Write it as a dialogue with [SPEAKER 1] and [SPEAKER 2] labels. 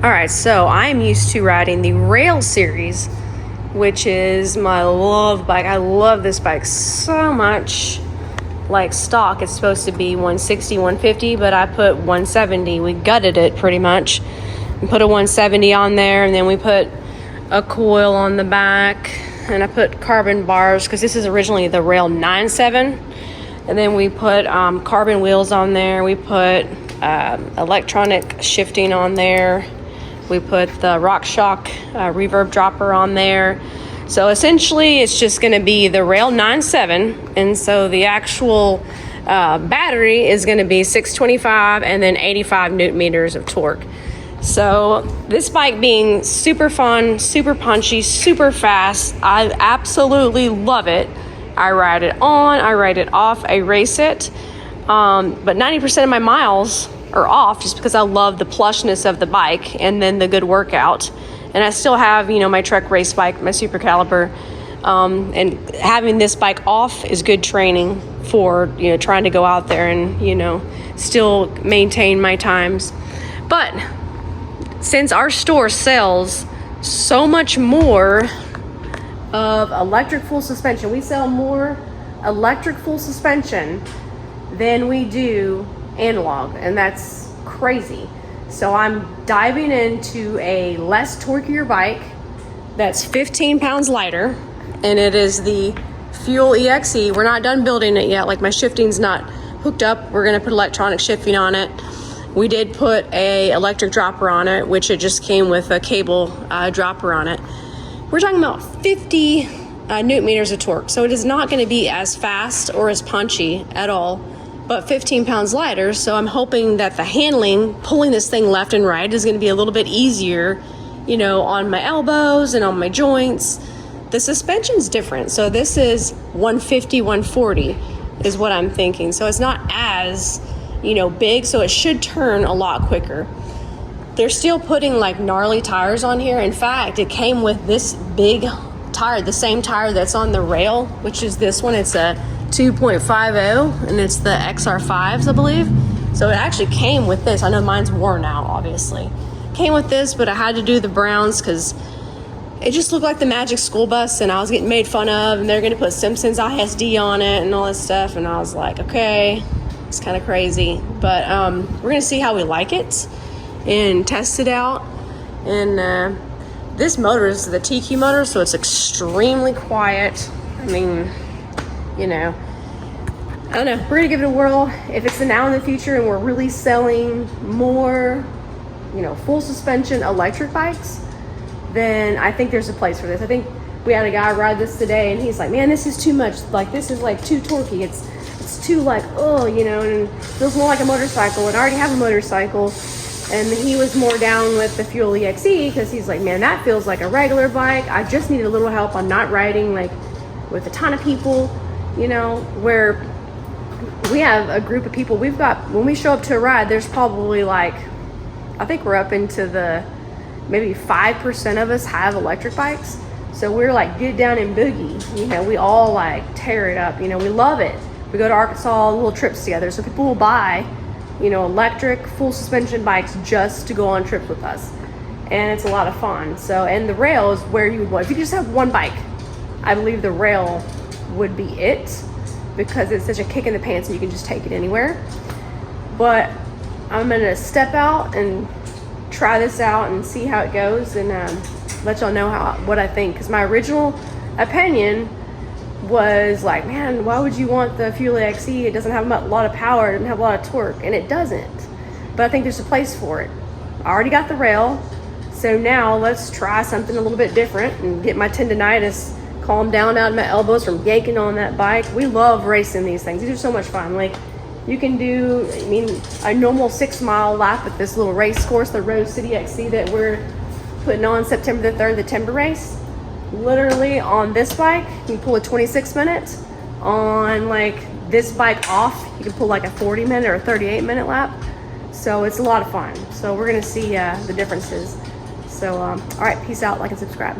[SPEAKER 1] All right, so I'm used to riding the Rail series, which is my love bike. I love this bike so much. Like stock, it's supposed to be 160, 150, but I put 170. We gutted it pretty much and put a 170 on there, and then we put a coil on the back, and I put carbon bars because this is originally the Rail 9.7, and then we put carbon wheels on there. We put electronic shifting on there. We put the RockShox reverb dropper on there. So essentially it's just going to be the Rail 9.7, and so the actual battery is going to be 625 and then 85 newton meters of torque. So this bike being super fun, super punchy, super fast, I absolutely love it. I ride it on, I ride it off, I race it, but 90% of my miles are off just because I love the plushness of the bike and then the good workout. And I still have, my Trek race bike, my Super Caliber, and having this bike off is good training for, trying to go out there and, still maintain my times. But since our store sells so much more of electric full suspension, we sell more electric full suspension than we do analog, and that's crazy. So I'm diving into a less torqueier bike that's 15 pounds lighter, and it is the Fuel EXE. We're not done building it yet. Like, my shifting's not hooked up. We're going to put electronic shifting on it. We did put a electric dropper on it, which it just came with a cable dropper on it. We're talking about 50 newton meters of torque. So it is not going to be as fast or as punchy at all, but 15 pounds lighter. So I'm hoping that the handling, pulling this thing left and right, is going to be a little bit easier, on my elbows and on my joints. The suspension's different. So this is 150, 140 is what I'm thinking. So it's not as, big, so it should turn a lot quicker. They're still putting like gnarly tires on here. In fact, it came with this big tire, the same tire that's on the Rail, which is this one. It's a 2.50, and it's the XR5s, I believe. So it actually came with this. I know mine's worn out, obviously. Came with this, but I had to do the browns because it just looked like the Magic School Bus, and I was getting made fun of, and they're going to put Simpsons ISD on it and all this stuff, and I was like, okay, it's kind of crazy. But we're going to see how we like it and test it out. And this motor is the TQ motor, so it's extremely quiet. I mean, I don't know. We're gonna give it a whirl. If it's the now and the future and we're really selling more, full suspension electric bikes, then I think there's a place for this. I think we had a guy ride this today, and he's like, man, this is too much. Like, this is like too torquey. It's too like, and it feels more like a motorcycle. And I already have a motorcycle. And he was more down with the Fuel EXE because he's like, man, that feels like a regular bike. I just need a little help. I'm not riding like with a ton of people, where we have a group of people. We've got, when we show up to a ride, there's probably like, I think we're up into the maybe 5% of us have electric bikes. So we're like, get down and boogie. We all like tear it up. We love it. We go to Arkansas, little trips together. So people will buy, electric full suspension bikes just to go on trips with us. And it's a lot of fun. So, and the Rail is where you would want, if you just have one bike, I believe the Rail would be it, because it's such a kick in the pants and you can just take it anywhere. But I'm gonna step out and try this out and see how it goes, and let y'all know what I think. Because my original opinion was like, man, why would you want the Fuel EXE? It doesn't have a lot of power, it doesn't have a lot of torque, and it doesn't. But I think there's a place for it. I already got the Rail, so now let's try something a little bit different and get my tendonitis calmed down out of my elbows from yanking on that bike. We love racing these things. These are so much fun. Like, you can do, a normal 6-mile lap at this little race course, the Rose City XC that we're putting on September the 3rd, the timber race. Literally on this bike, you can pull a 26 minutes. On like this bike off, you can pull like a 40-minute or a 38-minute lap. So it's a lot of fun. So we're gonna see the differences. So all right, peace out, like and subscribe.